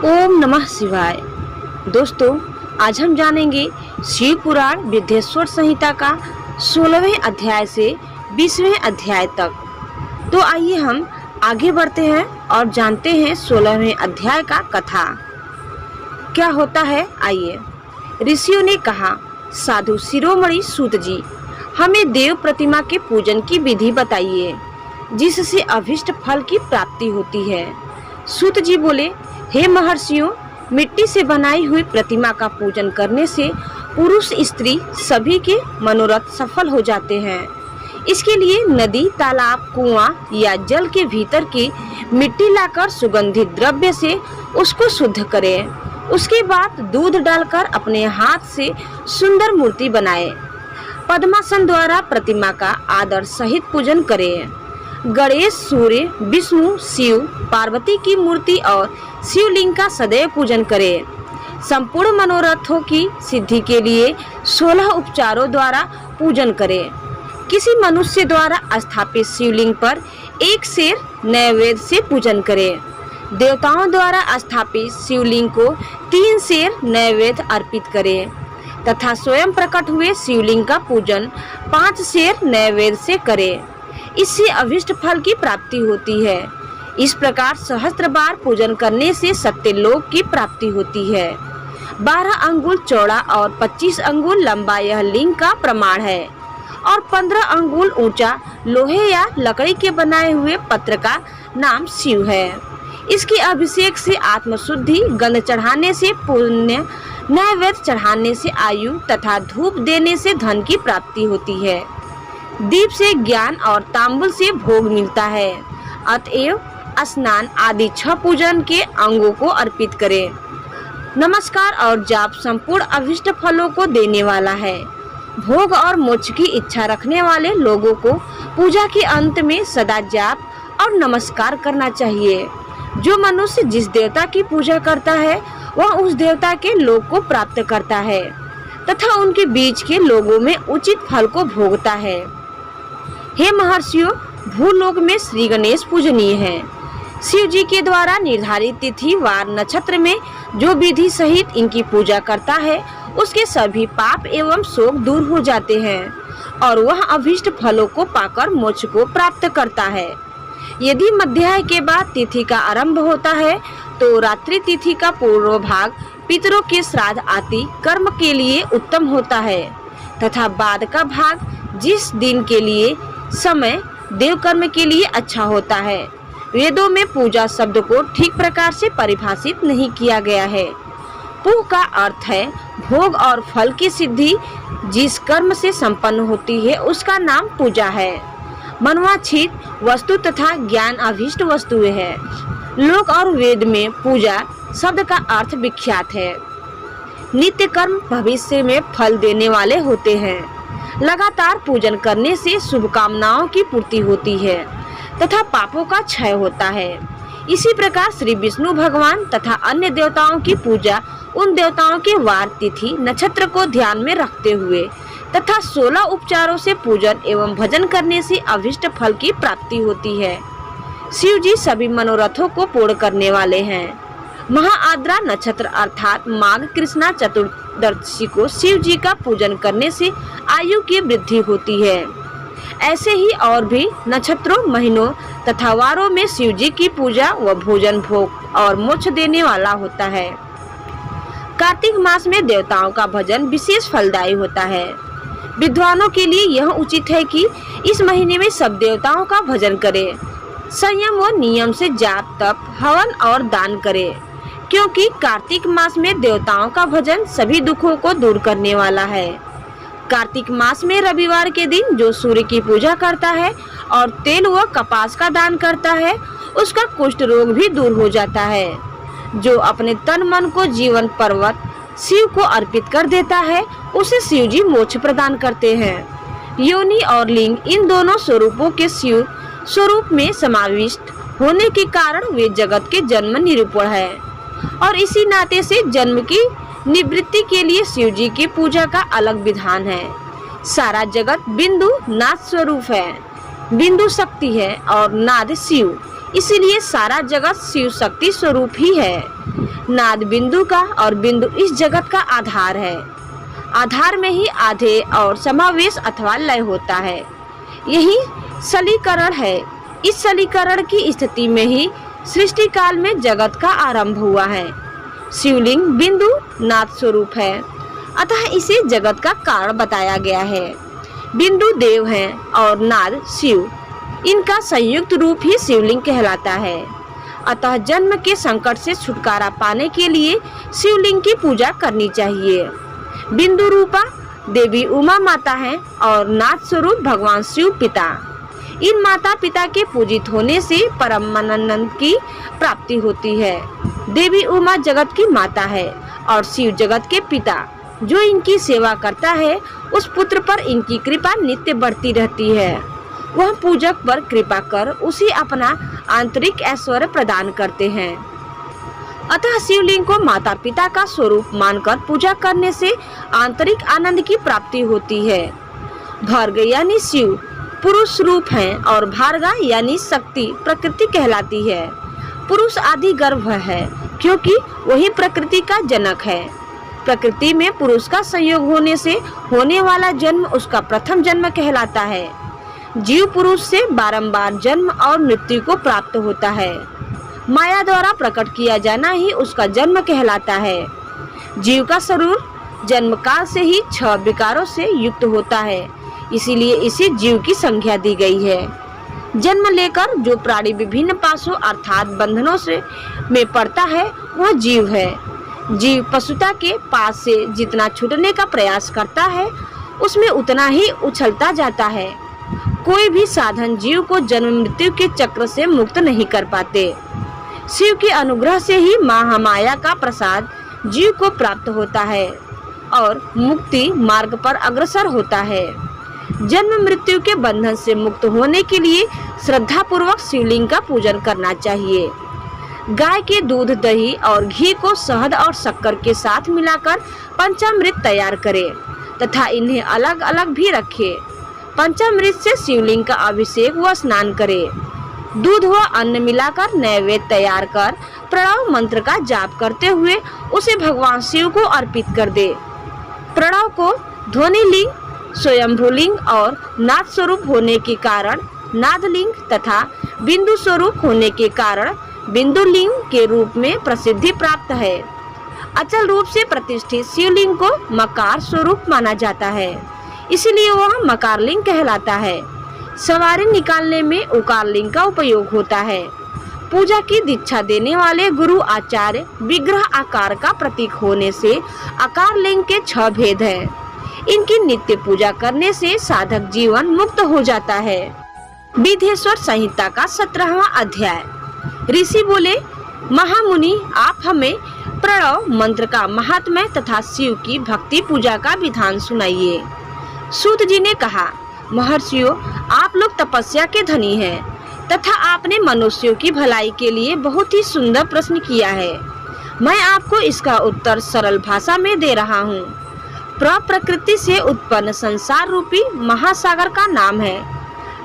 ओम नमः शिवाय। दोस्तों, आज हम जानेंगे शिव पुराण विद्येश्वर संहिता का 16वें अध्याय से 20वें अध्याय तक। तो आइए हम आगे बढ़ते हैं और जानते हैं 16वें अध्याय का कथा क्या होता है। आइए। ऋषियों ने कहा, साधु शिरोमणि सूत जी, हमें देव प्रतिमा के पूजन की विधि बताइए जिससे अभिष्ट फल की प्राप्ति होती है। सूत जी बोले, हे महर्षियों, मिट्टी से बनाई हुई प्रतिमा का पूजन करने से पुरुष स्त्री सभी के मनोरथ सफल हो जाते हैं। इसके लिए नदी, तालाब, कुआं या जल के भीतर की मिट्टी लाकर सुगंधित द्रव्य से उसको शुद्ध करें। उसके बाद दूध डालकर अपने हाथ से सुंदर मूर्ति बनाएं। पद्मासन द्वारा प्रतिमा का आदर सहित पूजन करें। गणेश, सूर्य, विष्णु, शिव, पार्वती की मूर्ति और शिवलिंग का सदैव पूजन करें। संपूर्ण मनोरथों की सिद्धि के लिए 16 उपचारों द्वारा पूजन करें। किसी मनुष्य द्वारा स्थापित शिवलिंग पर एक शेर नैवेद्य से पूजन करें। देवताओं द्वारा स्थापित शिवलिंग को 3 शेर नैवेद्य अर्पित करें तथा स्वयं प्रकट हुए शिवलिंग का पूजन 5 शेर नैवेद्य से करें। इससे अभिष्ट फल की प्राप्ति होती है। इस प्रकार सहस्त्र बार पूजन करने से सत्यलोक की प्राप्ति होती है। 12 अंगुल चौड़ा और 25 अंगुल लंबा यह लिंग का प्रमाण है और 15 अंगुल ऊंचा लोहे या लकड़ी के बनाए हुए पत्र का नाम शिव है। इसके अभिषेक से आत्मशुद्धि, गंध चढ़ाने से पुण्य, नैवेद्य चढ़ाने से आयु तथा धूप देने से धन की प्राप्ति होती है। दीप से ज्ञान और तांबुल से भोग मिलता है। अतएव स्नान आदि 6 पूजन के अंगों को अर्पित करें। नमस्कार और जाप संपूर्ण अभिष्ट फलों को देने वाला है। भोग और मोक्ष की इच्छा रखने वाले लोगों को पूजा के अंत में सदा जाप और नमस्कार करना चाहिए। जो मनुष्य जिस देवता की पूजा करता है वह उस देवता के लोक को प्राप्त करता है तथा उनके बीच के लोगों में उचित फल को भोगता है। हे महर्षियों, भूलोक में श्री गणेश पूजनीय हैं। शिव जी के द्वारा निर्धारित तिथि वार नक्षत्र में जो विधि सहित इनकी पूजा करता है उसके सभी पाप एवं शोक दूर हो जाते हैं और वह अभिष्ट फलों को पाकर मोक्ष को प्राप्त करता है। यदि मध्याह्न के बाद तिथि का आरंभ होता है तो रात्रि तिथि का पूर्व भाग पितरों के श्राद्ध आदि कर्म के लिए उत्तम होता है तथा बाद का भाग जिस दिन के लिए समय देव कर्म के लिए अच्छा होता है। वेदों में पूजा शब्द को ठीक प्रकार से परिभाषित नहीं किया गया है। पूह का अर्थ है भोग और फल की सिद्धि। जिस कर्म से संपन्न होती है उसका नाम पूजा है। मनवांछित वस्तु तथा ज्ञान अभिष्ट वस्तुएं है। लोक और वेद में पूजा शब्द का अर्थ विख्यात है। नित्य कर्म भविष्य में फल देने वाले होते हैं। लगातार पूजन करने से शुभ कामनाओं की पूर्ति होती है तथा पापों का क्षय होता है। इसी प्रकार श्री विष्णु भगवान तथा अन्य देवताओं की पूजा उन देवताओं के वार, तिथि, नक्षत्र को ध्यान में रखते हुए तथा 16 उपचारों से पूजन एवं भजन करने से अभिष्ट फल की प्राप्ति होती है। शिव जी सभी मनोरथों को पूर्ण करने वाले हैं। महाआद्रा नक्षत्र अर्थात माघ कृष्णा चतुर्दशी को शिव जी का पूजन करने से आयु की वृद्धि होती है। ऐसे ही और भी नक्षत्रों, महीनों तथा वारों में शिव जी की पूजा व भोजन भोग और मोक्ष देने वाला होता है। कार्तिक मास में देवताओं का भजन विशेष फलदायी होता है। विद्वानों के लिए यह उचित है कि इस महीने में सब देवताओं का भजन करें। संयम व नियम से जाप, तप, हवन और दान करें, क्योंकि कार्तिक मास में देवताओं का भजन सभी दुखों को दूर करने वाला है। कार्तिक मास में रविवार के दिन जो सूर्य की पूजा करता है और तेल व कपास का दान करता है उसका कुष्ठ रोग भी दूर हो जाता है। जो अपने तन मन को जीवन पर्वत शिव को अर्पित कर देता है उसे शिव जी मोक्ष प्रदान करते हैं। योनि और लिंग इन दोनों स्वरूपों के शिव स्वरूप में समाविष्ट होने के कारण वे जगत के जन्म निरूपण है और इसी नाते से जन्म की निवृत्ति के लिए शिव जी की पूजा का अलग विधान है। सारा जगत बिंदु नाद स्वरूप है। बिंदु शक्ति है और नाद शिव। इसीलिए सारा जगत शिव शक्ति स्वरूप ही है। नाद बिंदु का और बिंदु इस जगत का आधार है। आधार में ही आधे और समावेश अथवा लय होता है। यही सलीकरण है। इस सलीकरण की स्थिति में ही सृष्टि काल में जगत का आरंभ हुआ है। शिवलिंग बिंदु नाद स्वरूप है, अतः इसे जगत का कारण बताया गया है। बिंदु देव हैं और नाद शिव, इनका संयुक्त रूप ही शिवलिंग कहलाता है। अतः जन्म के संकट से छुटकारा पाने के लिए शिवलिंग की पूजा करनी चाहिए। बिंदु रूपा देवी उमा माता है और नाद स्वरूप भगवान शिव पिता। इन माता पिता के पूजित होने से परमानंद की प्राप्ति होती है। देवी उमा जगत की माता है और शिव जगत के पिता। जो इनकी सेवा करता है उस पुत्र पर इनकी कृपा नित्य बढ़ती रहती है। वह पूजक पर कृपा कर उसे अपना आंतरिक ऐश्वर्य प्रदान करते हैं। अतः शिवलिंग को माता पिता का स्वरूप मानकर पूजा करने से आंतरिक आनंद की प्राप्ति होती है। भर्ग यानी शिव पुरुष रूप है और भार्गा यानी शक्ति प्रकृति कहलाती है। पुरुष आदि गर्भ है क्योंकि वही प्रकृति का जनक है। प्रकृति में पुरुष का संयोग होने से होने वाला जन्म उसका प्रथम जन्म कहलाता है। जीव पुरुष से बारंबार जन्म और मृत्यु को प्राप्त होता है। माया द्वारा प्रकट किया जाना ही उसका जन्म कहलाता है। जीव का स्वरूप जन्म काल से ही 6 विकारों से युक्त होता है, इसीलिए इसे जीव की संज्ञा दी गई है। जन्म लेकर जो प्राणी विभिन्न पाशों अर्थात बंधनों से में पड़ता है वह जीव है। जीव पशुता के पास से जितना छूटने का प्रयास करता है उसमें उतना ही उछलता जाता है। कोई भी साधन जीव को जन्म मृत्यु के चक्र से मुक्त नहीं कर पाते। शिव के अनुग्रह से ही महामाया का प्रसाद जीव को प्राप्त होता है और मुक्ति मार्ग पर अग्रसर होता है। जन्म मृत्यु के बंधन से मुक्त होने के लिए श्रद्धा पूर्वक शिवलिंग का पूजन करना चाहिए। गाय के दूध, दही और घी को शहद और शक्कर के साथ मिलाकर पंचामृत तैयार करें तथा इन्हें अलग अलग भी रखें। पंचामृत से शिवलिंग का अभिषेक व स्नान करें। दूध व अन्न मिलाकर नैवेद्य तैयार कर प्रणव मंत्र का जाप करते हुए उसे भगवान शिव को अर्पित कर दे। प्रणव को ध्वनिलिंग, स्वयंभूलिंग और नाद स्वरूप होने के कारण नादलिंग तथा बिंदु स्वरूप होने के कारण बिंदुलिंग के रूप में प्रसिद्धि प्राप्त है। अचल रूप से प्रतिष्ठित शिवलिंग को मकार स्वरूप माना जाता है, इसलिए वह मकारलिंग कहलाता है। सवारी निकालने में उकारलिंग का उपयोग होता है। पूजा की दीक्षा देने वाले गुरु आचार्य विग्रह आकार का प्रतीक होने से आकार लिंग के 6 भेद हैं। इनकी नित्य पूजा करने से साधक जीवन मुक्त हो जाता है। विधेश्वर संहिता का 17वां अध्याय। ऋषि बोले, महामुनि आप हमें प्रणव मंत्र का महात्म्य तथा शिव की भक्ति पूजा का विधान सुनाइए। सूत जी ने कहा, महर्षियों आप लोग तपस्या के धनी हैं तथा आपने मनुष्यों की भलाई के लिए बहुत ही सुंदर प्रश्न किया है। मैं आपको इसका उत्तर सरल भाषा में दे रहा हूँ। प्रकृति से उत्पन्न संसार रूपी महासागर का नाम है।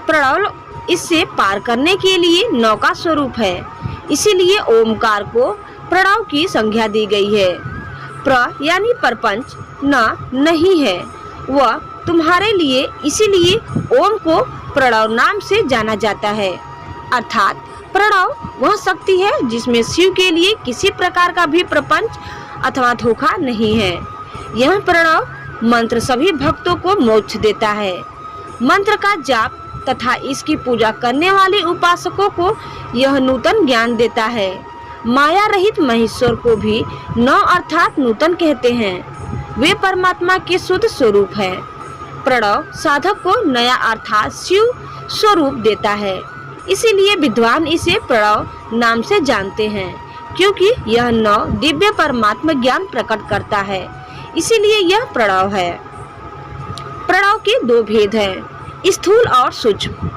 प्रणव इससे पार करने के लिए नौका स्वरूप है, इसीलिए ओमकार को प्रणव की संज्ञा दी गई है। प्र यानी परपंच, न नहीं है वह तुम्हारे लिए, इसीलिए ओम को प्रणव नाम से जाना जाता है। अर्थात प्रणव वह शक्ति है जिसमें शिव के लिए किसी प्रकार का भी प्रपंच अथवा धोखा नहीं है। यह प्रणव मंत्र सभी भक्तों को मोक्ष देता है। मंत्र का जाप तथा इसकी पूजा करने वाले उपासकों को यह नूतन ज्ञान देता है। माया रहित महेश्वर को भी नौ अर्थात नूतन कहते हैं। वे परमात्मा के शुद्ध स्वरूप है। प्रणव साधक को नया अर्थात शिव स्वरूप देता है, इसीलिए विद्वान इसे प्रणव नाम से जानते हैं, क्योंकि यह 9 दिव्य परमात्मा ज्ञान प्रकट करता है, इसीलिए यह प्रणव है। प्रणव के 2 भेद हैं, स्थूल और सूक्ष्म।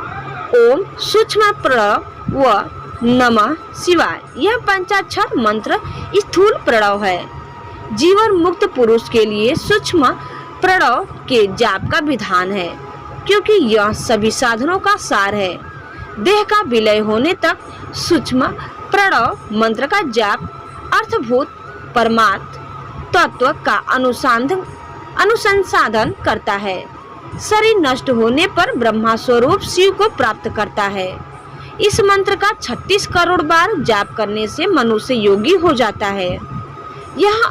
ओम सूक्ष्म प्रणव व नमः शिवाय यह पंचाक्षर मंत्र स्थूल प्रणव है। जीवन मुक्त पुरुष के लिए सूक्ष्म प्रणव के जाप का विधान है, क्योंकि यह सभी साधनों का सार है। देह का विलय होने तक सूक्ष्म प्रणव मंत्र का जाप अर्थभूत परमार्थ तत्व का अनुसंधान करता है। शरीर नष्ट होने पर ब्रह्मा स्वरूप शिव को प्राप्त करता है। इस मंत्र का 36 करोड़ बार जाप करने से मनुष्य योगी हो जाता है। यह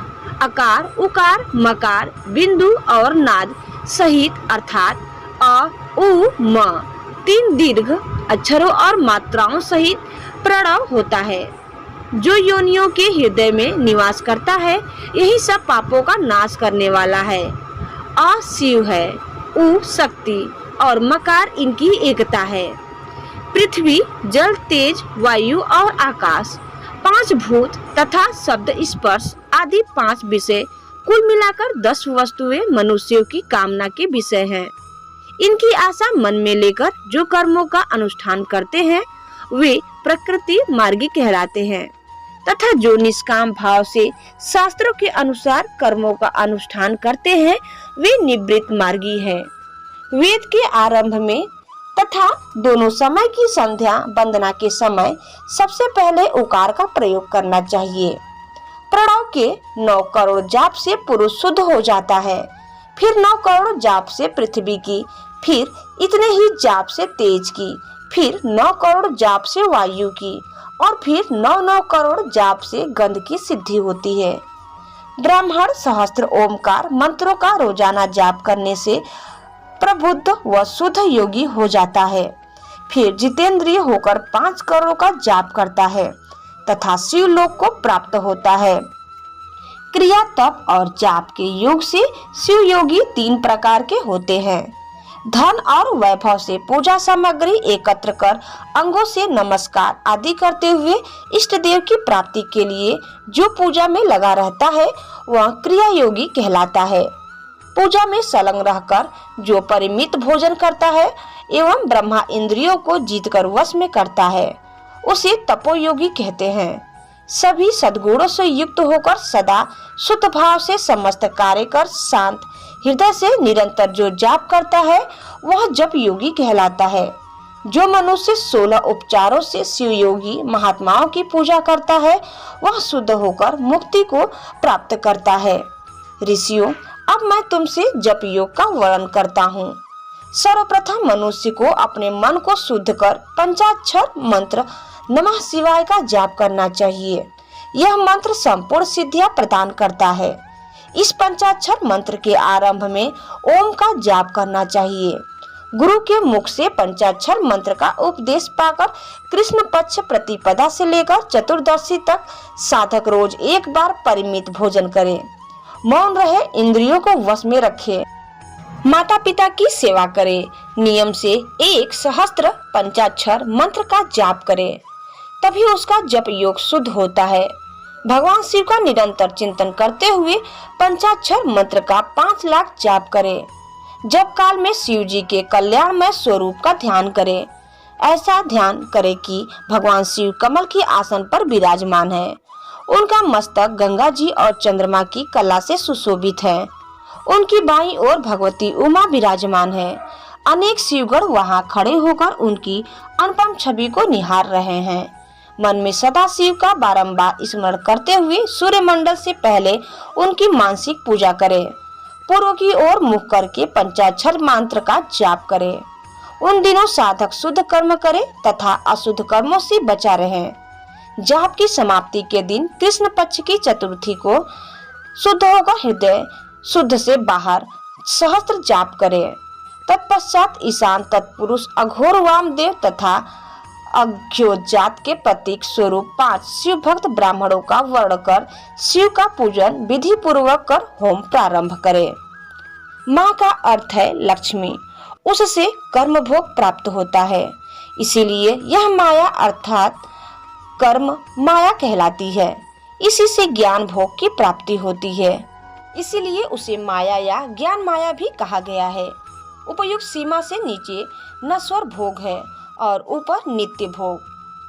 अकार, उकार, मकार, बिंदु और नाद सहित अर्थात अ, उ, म 3 दीर्घ अक्षरों और मात्राओं सहित प्रणव होता है, जो योनियों के हृदय में निवास करता है। यही सब पापों का नाश करने वाला है। अ शिव है, उ शक्ति और मकार इनकी एकता है। पृथ्वी, जल, तेज, वायु और आकाश 5 भूत तथा शब्द स्पर्श आदि 5 विषय कुल मिलाकर 10 वस्तुएं मनुष्यों की कामना के विषय हैं। इनकी आशा मन में लेकर जो कर्मों का अनुष्ठान करते हैं वे प्रकृति मार्गी कहलाते हैं, तथा जो निष्काम भाव से शास्त्रों के अनुसार कर्मों का अनुष्ठान करते हैं वे निवृत्त मार्गी हैं। वेद के आरंभ में तथा दोनों समय की संध्या वंदना के समय सबसे पहले उकार का प्रयोग करना चाहिए। प्रणव के 9 करोड़ जाप से पुरुष शुद्ध हो जाता है, फिर 9 करोड़ जाप से पृथ्वी की, फिर इतने ही जाप से तेज की, फिर 9 करोड़ जाप से वायु की और फिर 9 करोड़ जाप से गंध की सिद्धि होती है। ब्राह्मण सहस्त्र ओमकार मंत्रों का रोजाना जाप करने से प्रबुद्ध व शुद्ध योगी हो जाता है। फिर जितेंद्रिय होकर 5 करोड़ का जाप करता है तथा शिवलोक को प्राप्त होता है। क्रिया, तप और जाप के योग से शिव योगी 3 प्रकार के होते हैं। धन और वैभव से पूजा सामग्री एकत्र कर अंगों से नमस्कार आदि करते हुए इष्ट देव की प्राप्ति के लिए जो पूजा में लगा रहता है वह क्रिया योगी कहलाता है। पूजा में संलग्न रहकर जो परिमित भोजन करता है एवं ब्रह्मा इंद्रियों को जीतकर वश में करता है उसे तपोयोगी कहते हैं। सभी सद्गुणों से युक्त होकर सदा शुद्ध भाव से समस्त कार्य कर शांत हृदय से निरंतर जो जाप करता है वह जप योगी कहलाता है। जो मनुष्य 16 उपचारों से शिव योगी महात्माओं की पूजा करता है वह शुद्ध होकर मुक्ति को प्राप्त करता है। ऋषियों, अब मैं तुमसे जप योग का वर्णन करता हूँ। सर्वप्रथम मनुष्य को अपने मन को शुद्ध कर पंचाक्षर मंत्र नमः शिवाय का जाप करना चाहिए। यह मंत्र संपूर्ण सिद्धियां प्रदान करता है। इस पंचाक्षर मंत्र के आरंभ में ओम का जाप करना चाहिए। गुरु के मुख से पंचाक्षर मंत्र का उपदेश पाकर कृष्ण पक्ष प्रतिपदा से लेकर चतुर्दशी तक साधक रोज एक बार परिमित भोजन करे, मौन रहे, इंद्रियों को वश में रखे, माता पिता की सेवा करे, नियम से 1 सहस्त्र पंचाक्षर मंत्र का जाप करे, तभी उसका जप योग शुद्ध होता है। भगवान शिव का निरंतर चिंतन करते हुए पंचाक्षर मंत्र का 5 लाख जाप करे। जप काल में शिव जी के कल्याणमय स्वरूप का ध्यान करे। ऐसा ध्यान करे कि भगवान शिव कमल की आसन पर विराजमान है। उनका मस्तक गंगा जी और चंद्रमा की कला से सुशोभित है। उनकी बाईं ओर भगवती उमा विराजमान है। अनेक शिवगण वहां खड़े होकर उनकी अनुपम छवि को निहार रहे हैं। मन में सदा शिव का बारंबार स्मरण करते हुए सूर्य मंडल से पहले उनकी मानसिक पूजा करें। पूर्व की ओर मुख करके पंचाक्षर मंत्र का जाप करें। उन दिनों साधक शुद्ध कर्म करे तथा अशुद्ध कर्मों से बचा रहे। जाप की समाप्ति के दिन कृष्ण पक्ष की चतुर्थी को शुद्ध होकर हृदय शुद्ध से बाहर सहस्त्र जाप करे। तत्पश्चात ईशान तत्पुरुष अघोर वामदेव तथा अघ्योजात के प्रतीक स्वरूप 5 शिव भक्त ब्राह्मणों का वर्ण कर शिव का पूजन विधि पूर्वक कर होम प्रारंभ करे। माँ का अर्थ है लक्ष्मी, उससे कर्म भोग प्राप्त होता है, इसीलिए यह माया अर्थात कर्म माया कहलाती है। इसी से ज्ञान भोग की प्राप्ति होती है, इसीलिए उसे माया या ज्ञान माया भी कहा गया है। उपयुक्त सीमा से नीचे नश्वर भोग है और ऊपर नित्य भोग।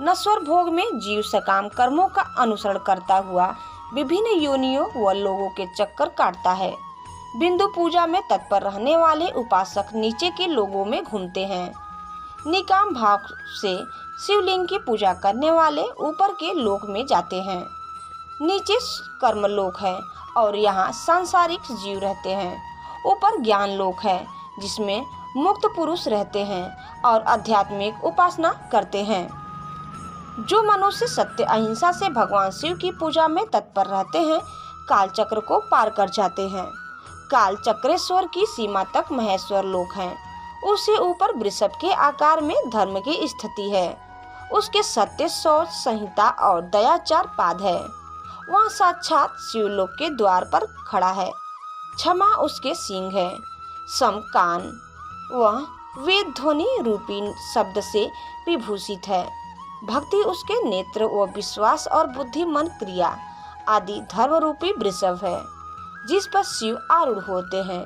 नश्वर भोग में जीव सकाम कर्मों का अनुसरण करता हुआ विभिन्न योनियों व लोगों के चक्कर काटता है। बिंदु पूजा में तत्पर रहने वाले उपासक नीचे के लोगों में घूमते हैं। निकाम भाव से शिवलिंग की पूजा करने वाले ऊपर के लोक में जाते हैं। नीचे कर्म लोक है और यहाँ सांसारिक जीव रहते हैं। ऊपर ज्ञान लोक है जिसमें मुक्त पुरुष रहते हैं और आध्यात्मिक उपासना करते हैं। जो मनुष्य सत्य अहिंसा से भगवान शिव की पूजा में तत्पर रहते हैं काल चक्र को पार कर जाते हैं। काल चक्रेश्वर की सीमा तक महेश्वर लोक है। उससे ऊपर वृषभ के आकार में धर्म की स्थिति है। उसके सत्य, शौच, संहिता और दयाचार पाद है। वह साक्षात शिवलोक के द्वार पर खड़ा है। क्षमा उसके सींग है। सम कान, वह वेद ध्वनि रूपी शब्द से विभूषित है। भक्ति उसके नेत्र व विश्वास और बुद्धि मन क्रिया आदि धर्म रूपी वृषभ है जिस पर शिव आरूढ़ होते हैं।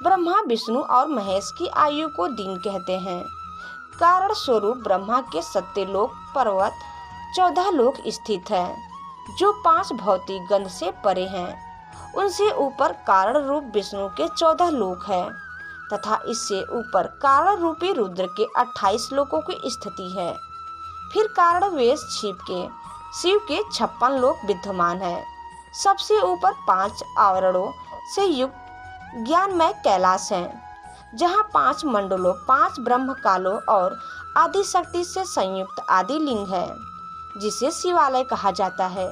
ब्रह्मा, विष्णु और महेश की आयु को दिन कहते हैं। कारण स्वरूप ब्रह्मा के सत्यलोक पर्वत 14 लोक स्थित है जो 5 भौतिक गंध से परे हैं। उनसे ऊपर कारण रूप विष्णु के 14 लोक है तथा इससे ऊपर कारण रूपी रुद्र के 28 लोकों की स्थिति है। फिर कारण वेश शिव के 56 लोक विद्यमान है। सबसे ऊपर 5 आवरणों से युक्त ज्ञानमय कैलाश है जहाँ 5 मंडलों, 5 ब्रह्म कालों और आदि शक्ति से संयुक्त आदि लिंग है जिसे शिवालय कहा जाता है।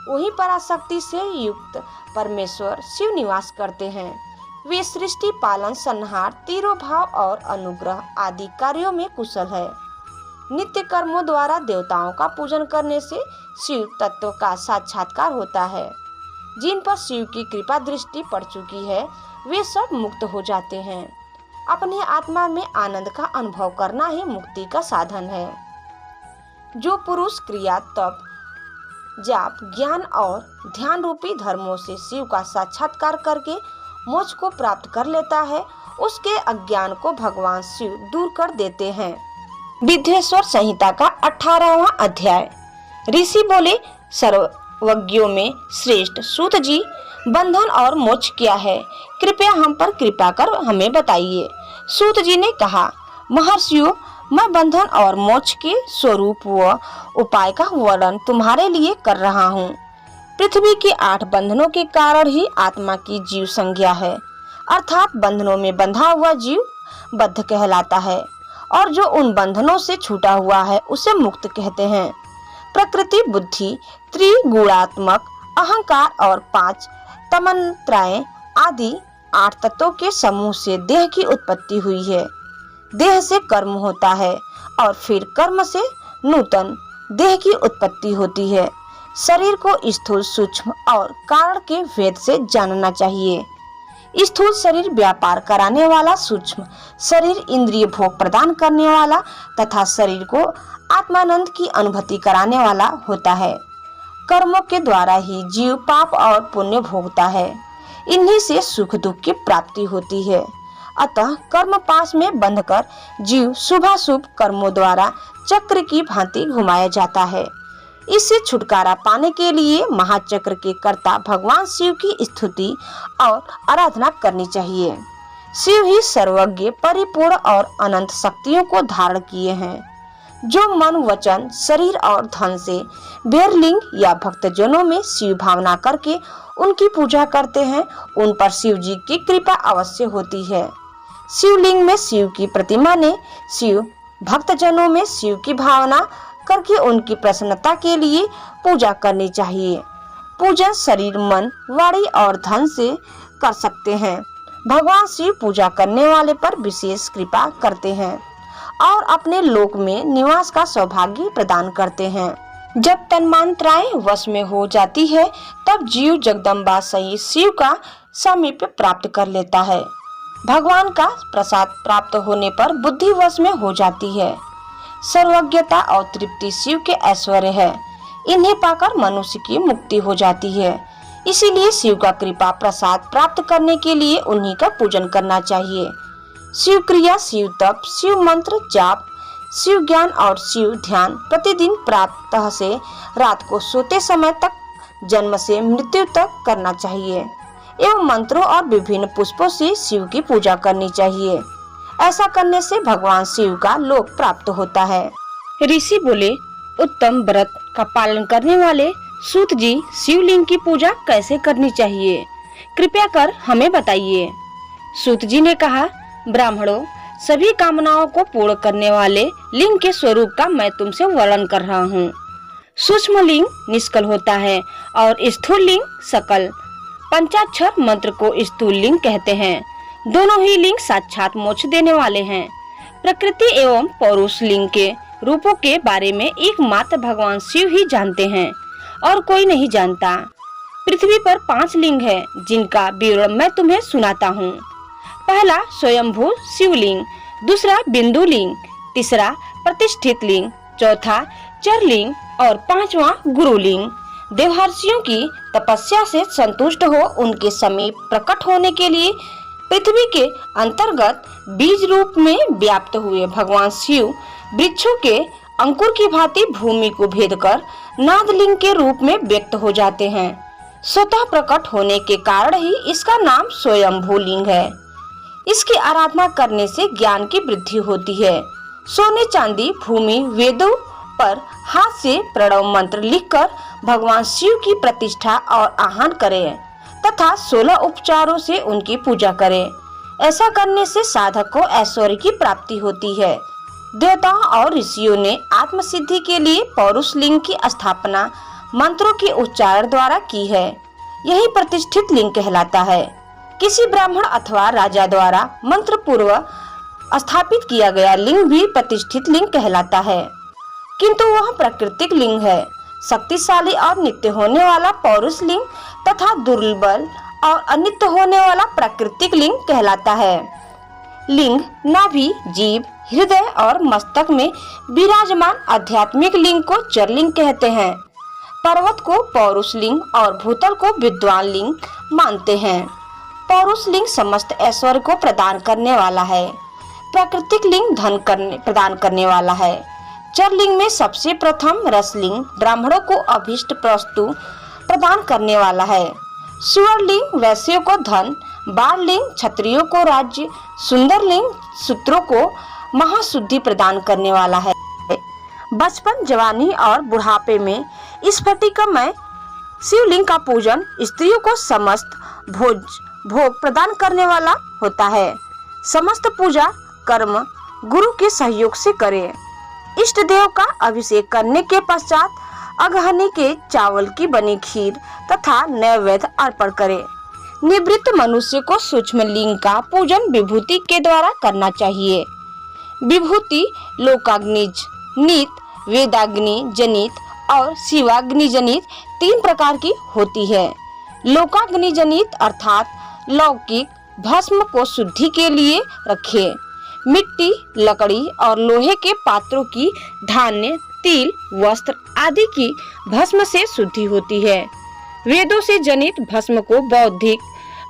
वहीं पराशक्ति से युक्त परमेश्वर शिव निवास करते हैं। वे सृष्टि, पालन, संहार, तिरोभाव और अनुग्रह आदि कार्यों में कुशल है। नित्य कर्मों द्वारा देवताओं का पूजन करने से शिव तत्व का साक्षात्कार होता है। जिन पर शिव की कृपा दृष्टि पड़ चुकी है वे सब मुक्त हो जाते हैं। अपने आत्मा में आनंद का अनुभव करना ही मुक्ति का साधन है। जो पुरुष क्रिया, तप, जाप, ज्ञान और ध्यान रूपी धर्मों से शिव का साक्षात्कार करके मोक्ष को प्राप्त कर लेता है उसके अज्ञान को भगवान शिव दूर कर देते हैं। विद्येश्वर संहिता का 18वां अध्याय। ऋषि बोले, सर्वज्ञों में श्रेष्ठ सूत जी, बंधन और मोक्ष क्या है? कृपया हम पर कृपा कर हमें बताइए। सूत जी ने कहा, महर्षियों, मैं बंधन और मोक्ष के स्वरूप व उपाय का वर्णन तुम्हारे लिए कर रहा हूँ। पृथ्वी के 8 बंधनों के कारण ही आत्मा की जीव संज्ञा है, अर्थात बंधनों में बंधा हुआ जीव बद्ध कहलाता है और जो उन बंधनों से छूटा हुआ है उसे मुक्त कहते हैं। प्रकृति, बुद्धि, त्रिगुणात्मक अहंकार और 5 तन्मात्राएं आदि 8 तत्वों के समूह से देह की उत्पत्ति हुई है। देह से कर्म होता है और फिर कर्म से नूतन देह की उत्पत्ति होती है। शरीर को स्थूल, सूक्ष्म और कारण के भेद से जानना चाहिए। स्थूल शरीर व्यापार कराने वाला, सूक्ष्म शरीर इंद्रिय भोग प्रदान करने वाला तथा शरीर को आत्मानंद की अनुभूति कराने वाला होता है। कर्मों के द्वारा ही जीव पाप और पुण्य भोगता है। इन्हीं से सुख दुख की प्राप्ति होती है। अतः कर्म पाश में बंधकर जीव शुभाशुभ कर्मों द्वारा चक्र की भांति घुमाया जाता है। इससे छुटकारा पाने के लिए महाचक्र के कर्ता भगवान शिव की स्तुति और आराधना करनी चाहिए। शिव ही सर्वज्ञ, परिपूर्ण और अनंत शक्तियों को धारण किए हैं। जो मन, वचन, शरीर और धन से बेरलिंग या भक्तजनों में शिव भावना करके उनकी पूजा करते हैं उन पर शिव जी की कृपा अवश्य होती है। शिवलिंग में शिव की प्रतिमा ने शिव भक्तजनों में शिव की भावना करके उनकी प्रसन्नता के लिए पूजा करनी चाहिए। पूजन शरीर, मन, वाणी और धन से कर सकते हैं। भगवान शिव पूजा करने वाले पर विशेष कृपा करते हैं और अपने लोक में निवास का सौभाग्य प्रदान करते हैं। जब तन्मात्राएं वश में हो जाती है तब जीव जगदम्बा सहित शिव का सामीप्य प्राप्त कर लेता है। भगवान का प्रसाद प्राप्त होने पर बुद्धि वश में हो जाती है। सर्वज्ञता और तृप्ति शिव के ऐश्वर्य है। इन्हें पाकर मनुष्य की मुक्ति हो जाती है। इसीलिए शिव का कृपा प्रसाद प्राप्त करने के लिए उन्हीं का पूजन करना चाहिए। शिव क्रिया, शिव तप, शिव मंत्र जाप, शिव ज्ञान और शिव ध्यान प्रतिदिन प्रातः से रात को सोते समय तक, जन्म से मृत्यु तक करना चाहिए एवं मंत्रों और विभिन्न पुष्पों से शिव की पूजा करनी चाहिए। ऐसा करने से भगवान शिव का लोक प्राप्त होता है। ऋषि बोले, उत्तम व्रत का पालन करने वाले सूत जी, शिवलिंग की पूजा कैसे करनी चाहिए, कृपया कर हमें बताइए। सूत जी ने कहा, ब्राह्मणों, सभी कामनाओं को पूर्ण करने वाले लिंग के स्वरूप का मैं तुमसे वर्णन कर रहा हूँ। सूक्ष्म लिंग निष्कल होता है और स्थूल लिंग सकल। पंचाक्षर मंत्र को स्थूल लिंग कहते हैं। दोनों ही लिंग साक्षात मोक्ष देने वाले हैं। प्रकृति एवं पौरुष लिंग के रूपों के बारे में एकमात्र भगवान शिव ही जानते हैं और कोई नहीं जानता। पृथ्वी पर 5 लिंग है जिनका विवरण मैं तुम्हें सुनाता हूँ। पहला स्वयंभू शिवलिंग, दूसरा बिंदु लिंग, तीसरा प्रतिष्ठित लिंग, चौथा चरलिंग और 5वां गुरुलिंग। देवहर्षियों की तपस्या से संतुष्ट हो उनके समीप प्रकट होने के लिए पृथ्वी के अंतर्गत बीज रूप में व्याप्त हुए भगवान शिव वृक्षों के अंकुर की भांति भूमि को भेद कर नादलिंग के रूप में व्यक्त हो जाते हैं। स्वतः प्रकट होने के कारण ही इसका नाम स्वयंभू लिंग है। इसकी आराधना करने से ज्ञान की वृद्धि होती है। सोने चांदी भूमि वेदों पर हाथ से प्रणव मंत्र लिखकर भगवान शिव की प्रतिष्ठा और आह्वान करें तथा 16 उपचारों से उनकी पूजा करें। ऐसा करने से साधक को ऐश्वर्य की प्राप्ति होती है। देवताओं और ऋषियों ने आत्मसिद्धि के लिए पौरुष लिंग की स्थापना मंत्रों के उच्चारण द्वारा की है। यही प्रतिष्ठित लिंग कहलाता है। किसी ब्राह्मण अथवा राजा द्वारा मंत्र पूर्व स्थापित किया गया लिंग भी प्रतिष्ठित लिंग कहलाता है, किंतु वह प्राकृतिक लिंग है। शक्तिशाली और नित्य होने वाला पौरुष लिंग तथा दुर्बल और अनित्य होने वाला प्राकृतिक लिंग कहलाता है। लिंग नाभि, जीभ, हृदय और मस्तक में विराजमान आध्यात्मिक लिंग को चरलिंग कहते हैं। पर्वत को पौरुष लिंग और भूतल को विद्वान लिंग मानते हैं। पौरुष लिंग समस्त ऐश्वर्य को प्रदान करने वाला है। प्राकृतिक लिंग धन प्रदान करने वाला है। चरलिंग में सबसे प्रथम रसलिंग ब्राह्मणों को अभीष्ट वस्तु प्रदान करने वाला है। सुअरलिंग वैश्यों को धन, बाणलिंग क्षत्रियों को राज्य, सुंदरलिंग सूत्रों को महाशुद्धि प्रदान करने वाला है। बचपन, जवानी और बुढ़ापे में स्फटिकमय शिवलिंग का पूजन स्त्रियों को समस्त भोग प्रदान करने वाला होता है। समस्त पूजा कर्म गुरु के सहयोग से करें। इष्ट देव का अभिषेक करने के पश्चात अगहनी के चावल की बनी खीर तथा नैवेद्य अर्पण करें। निवृत्त मनुष्य को सूक्ष्म लिंग का पूजन विभूति के द्वारा करना चाहिए। विभूति लोकाग्निज नीत, वेदाग्नि जनित और शिवाग्नि जनित 3 प्रकार की होती है। लोकाग्नि जनित अर्थात लौकिक भस्म को शुद्धि के लिए रखें। मिट्टी, लकड़ी और लोहे के पात्रों की धान्य, तिल, वस्त्र आदि की भस्म से शुद्धि होती है। वेदों से जनित भस्म को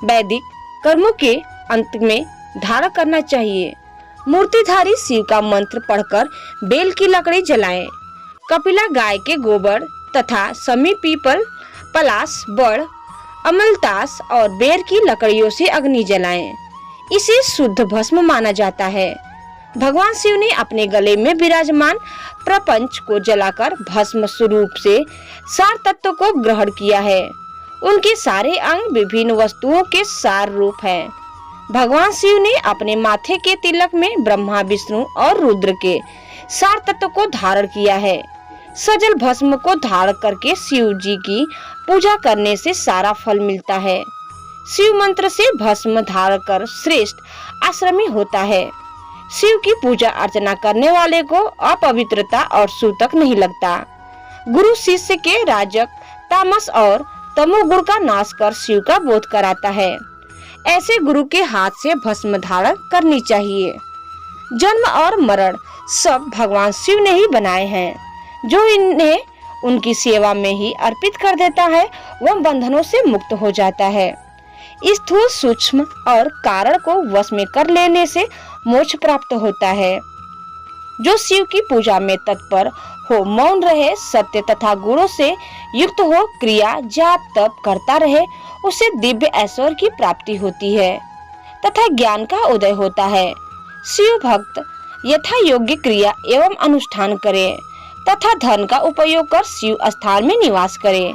वैदिक कर्मों के अंत में धारण करना चाहिए। मूर्तिधारी शिव का मंत्र पढ़कर बेल की लकड़ी जलाएं। कपिला गाय के गोबर तथा समी पीपल, पलाश, बड़, अमलतास और बेर की लकड़ियों से अग्नि जलाएं। इसे शुद्ध भस्म माना जाता है। भगवान शिव ने अपने गले में विराजमान प्रपंच को जलाकर भस्म स्वरूप से सार तत्व को ग्रहण किया है। उनके सारे अंग विभिन्न वस्तुओं के सार रूप हैं। भगवान शिव ने अपने माथे के तिलक में ब्रह्मा, विष्णु और रुद्र के सार तत्व को धारण किया है। सजल भस्म को धारण करके शिव जी की पूजा करने से सारा फल मिलता है। शिव मंत्र से भस्म धारण कर श्रेष्ठ आश्रमी होता है। शिव की पूजा अर्चना करने वाले को अपवित्रता और सूतक नहीं लगता। गुरु शिष्य के राजक, तामस और तमोगुण का नाश कर शिव का बोध कराता है। ऐसे गुरु के हाथ से भस्म धारण करनी चाहिए। जन्म और मरण सब भगवान शिव ने ही बनाए हैं। जो इन्हें उनकी सेवा में ही अर्पित कर देता है वह बंधनों से मुक्त हो जाता है। स्थूल, सूक्ष्म और कारण को वश में कर लेने से मोक्ष प्राप्त होता है। जो शिव की पूजा में तत्पर हो, मौन रहे, सत्य तथा गुणों से युक्त हो, क्रिया जाप तप करता रहे, उसे दिव्य ऐश्वर्य की प्राप्ति होती है तथा ज्ञान का उदय होता है। शिव भक्त यथा योग्य क्रिया एवं अनुष्ठान करे तथा धन का उपयोग कर शिव स्थान में निवास करे।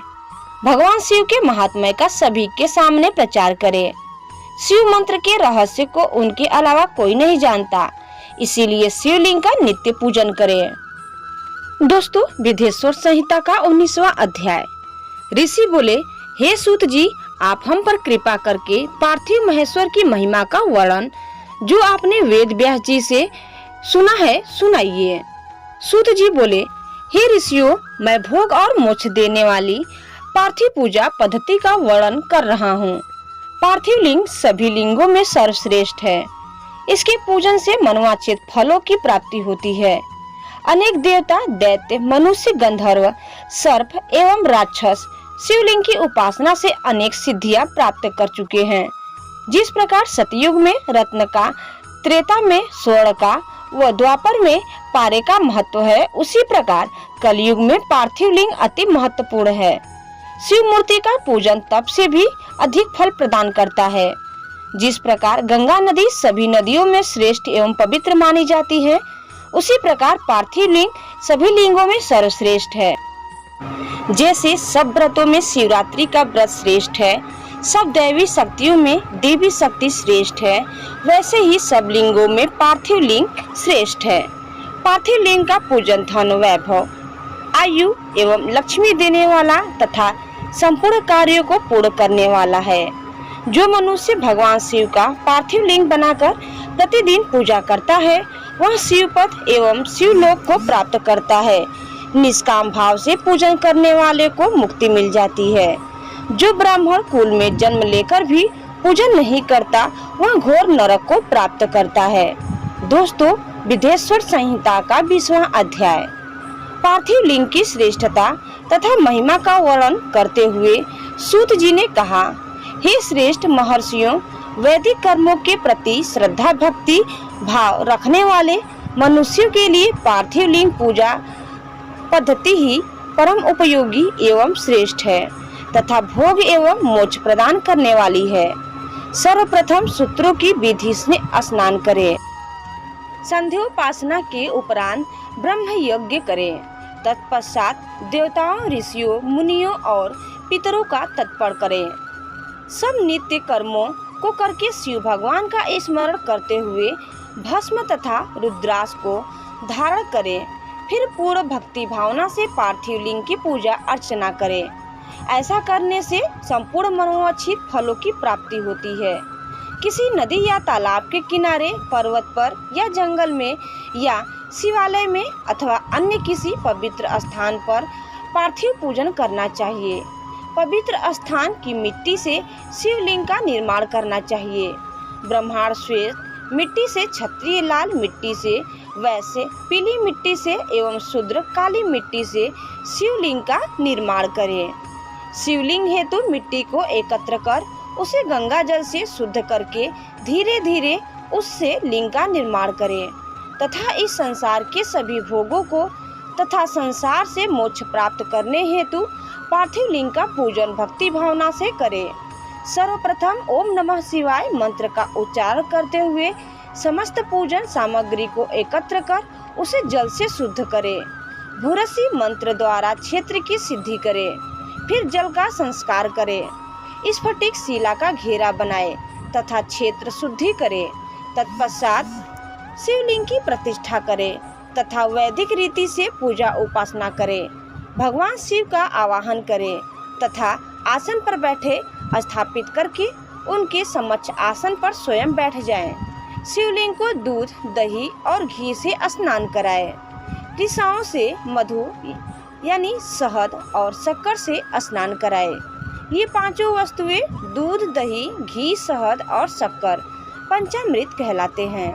भगवान शिव के महात्म्य का सभी के सामने प्रचार करे। शिव मंत्र के रहस्य को उनके अलावा कोई नहीं जानता, इसीलिए शिवलिंग का नित्य पूजन करे। दोस्तों, विदेश्वर संहिता का 19वां अध्याय। ऋषि बोले, हे सूत जी, आप हम पर कृपा करके पार्थिव महेश्वर की महिमा का वर्णन जो आपने वेद व्यास जी से सुना है सुनाइए। सूत जी बोले, हे ऋषियों, मैं भोग और मोक्ष देने वाली पार्थिव पूजा पद्धति का वर्णन कर रहा हूँ। पार्थिव लिंग सभी लिंगों में सर्वश्रेष्ठ है। इसके पूजन से मनोवांछित फलों की प्राप्ति होती है। अनेक देवता, दैत्य, मनुष्य, गंधर्व, सर्प एवं राक्षस शिवलिंग की उपासना से अनेक सिद्धियां प्राप्त कर चुके हैं। जिस प्रकार सतयुग में रत्न का, त्रेता में स्वर्ण का व द्वापर में पारे का महत्व है, उसी प्रकार कलयुग में पार्थिव लिंग अति महत्वपूर्ण है। शिव मूर्ति का पूजन तप से भी अधिक फल प्रदान करता है। जिस प्रकार गंगा नदी सभी नदियों में श्रेष्ठ एवं पवित्र मानी जाती है, उसी प्रकार पार्थिव लिंग सभी लिंगों में सर्वश्रेष्ठ है। जैसे सब व्रतों में शिवरात्रि का व्रत श्रेष्ठ है, सब दैवी शक्तियों में देवी शक्ति श्रेष्ठ है, वैसे ही सब लिंगों में पार्थिव लिंग श्रेष्ठ है। पार्थिव लिंग का पूजन धन, वैभव, आयु एवं लक्ष्मी देने वाला तथा संपूर्ण कार्यों को पूर्ण करने वाला है। जो मनुष्य भगवान शिव का पार्थिव लिंग बनाकर प्रतिदिन पूजा करता है, वह शिव पद एवं शिवलोक को प्राप्त करता है। निष्काम भाव से पूजन करने वाले को मुक्ति मिल जाती है। जो ब्राह्मण कुल में जन्म लेकर भी पूजन नहीं करता, वह घोर नरक को प्राप्त करता है। दोस्तों, विदेश्वर संहिता का 20वां अध्याय। पार्थिव लिंग की श्रेष्ठता तथा महिमा का वर्णन करते हुए सूत जी ने कहा, हे श्रेष्ठ महर्षियों, वैदिक कर्मों के प्रति श्रद्धा भक्ति भाव रखने वाले मनुष्यों के लिए पार्थिव लिंग पूजा पद्धति ही परम उपयोगी एवं श्रेष्ठ है तथा भोग एवं मोक्ष प्रदान करने वाली है। सर्वप्रथम सूत्रों की विधि से स्नान करें, संध्योपासना के उपरांत ब्रह्म यज्ञ करें, तत्पश्चात देवताओं, ऋषियों, मुनियों और पितरों का तर्पण करें। सब नित्य कर्मों को करके शिव भगवान का स्मरण करते हुए भस्म तथा रुद्राक्ष को धारण करें। फिर पूर्ण भक्ति भावना से पार्थिव लिंग की पूजा अर्चना करें। ऐसा करने से संपूर्ण मनोवांछित फलों की प्राप्ति होती है। किसी नदी या तालाब के किनारे, पर्वत पर या जंगल में या शिवालय में अथवा अन्य किसी पवित्र स्थान पर पार्थिव पूजन करना चाहिए। पवित्र स्थान की मिट्टी से शिवलिंग का निर्माण करना चाहिए। ब्रह्मांड श्वेत मिट्टी से, क्षत्रिय लाल मिट्टी से, वैश्य पीली मिट्टी से एवं शूद्र काली मिट्टी से शिवलिंग का निर्माण करें। शिवलिंग हेतु मिट्टी को एकत्र कर उसे गंगा जल से शुद्ध करके धीरे धीरे उससे लिंग का निर्माण करें तथा इस संसार के सभी भोगों को तथा संसार से मोक्ष प्राप्त करने हेतु पार्थिव लिंग का पूजन भक्ति भावना से करें। सर्वप्रथम ओम नमः शिवाय मंत्र का उच्चारण करते हुए समस्त पूजन सामग्री को एकत्र कर उसे जल से शुद्ध करें। भूरसी मंत्र द्वारा क्षेत्र की सिद्धि करें। फिर जल का संस्कार करें। स्फटिक शिला का घेरा बनाए तथा क्षेत्र शुद्धि करें। तत्पश्चात शिवलिंग की प्रतिष्ठा करें तथा वैदिक रीति से पूजा उपासना करें। भगवान शिव का आवाहन करें तथा आसन पर बैठे स्थापित करके उनके समक्ष आसन पर स्वयं बैठ जाएं। शिवलिंग को दूध, दही और घी से स्नान कराएं। ऋषियों से मधु यानी शहद और शक्कर से स्नान कराएं। ये पांचों वस्तुएं दूध, दही, घी, शहद और शक्कर पंचामृत कहलाते हैं।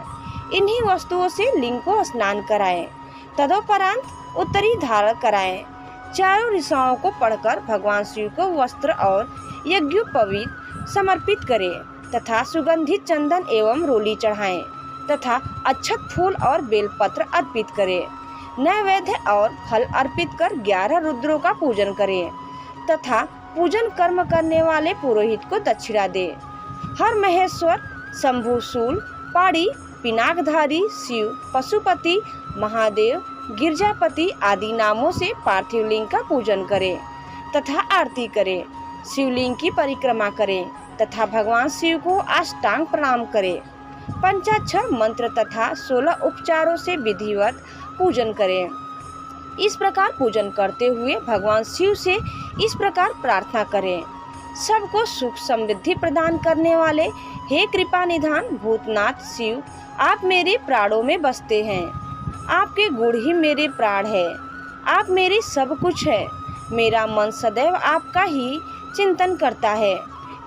इन्हीं वस्तुओं से लिंग को स्नान कराएं। तदोपरांत उत्तरी धारण कराएं। चारों ऋषियों को पढ़कर भगवान शिव को वस्त्र और यज्ञोपवीत समर्पित करें तथा सुगंधित चंदन एवं रोली चढ़ाएं तथा अक्षत, फूल और बेलपत्र अर्पित करें। नैवेद्य और फल अर्पित कर 11 रुद्रों का पूजन करें तथा पूजन कर्म करने वाले पुरोहित को दक्षिणा दे। हर महेश्वर, शंभु, शूल, पाड़ी पिनाकधारी शिव, पशुपति, महादेव, गिरजापति आदि नामों से पार्थिव लिंग का पूजन करें तथा आरती करें। शिवलिंग की परिक्रमा करें तथा भगवान शिव को अष्टांग प्रणाम करें। पंचाक्षर मंत्र तथा 16 उपचारों से विधिवत पूजन करें। इस प्रकार पूजन करते हुए भगवान शिव से इस प्रकार प्रार्थना करें। सबको सुख समृद्धि प्रदान करने वाले हे कृपा निधान भूतनाथ शिव, आप मेरे प्राणों में बसते हैं। आपके गुण ही मेरे प्राण है। आप मेरी सब कुछ है। मेरा मन सदैव आपका ही चिंतन करता है।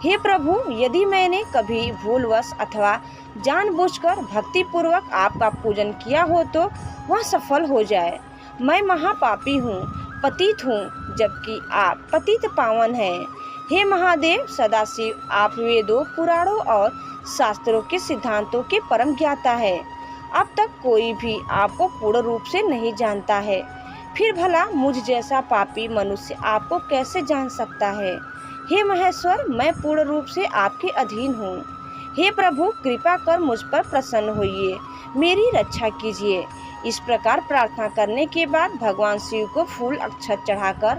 हे प्रभु, यदि मैंने कभी भूलवश अथवा जानबूझकर भक्तिपूर्वक आपका पूजन किया हो तो वह सफल हो जाए। मैं महापापी हूँ, पतित हूँ, जबकि आप पतित पावन हैं। हे महादेव सदाशिव, आप वेदों, पुराणों और शास्त्रों के सिद्धांतों के परम ज्ञाता है। अब तक कोई भी आपको पूर्ण रूप से नहीं जानता है, फिर भला मुझ जैसा पापी मनुष्य आपको कैसे जान सकता है। हे महेश्वर, मैं पूर्ण रूप से आपके अधीन हूँ। हे प्रभु, कृपा कर मुझ पर प्रसन्न होइए, मेरी रक्षा कीजिए। इस प्रकार प्रार्थना करने के बाद भगवान शिव को फूल अक्षत चढ़ाकर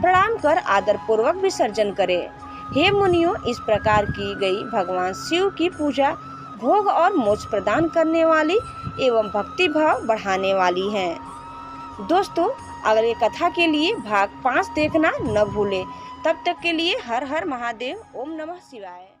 प्रणाम कर आदर पूर्वक विसर्जन करें। हे मुनियों, इस प्रकार की गई भगवान शिव की पूजा भोग और मोक्ष प्रदान करने वाली एवं भक्ति भाव बढ़ाने वाली है। दोस्तों, अगले कथा के लिए भाग 5 देखना न भूलें। तब तक के लिए हर हर महादेव। ओम नमः शिवाय।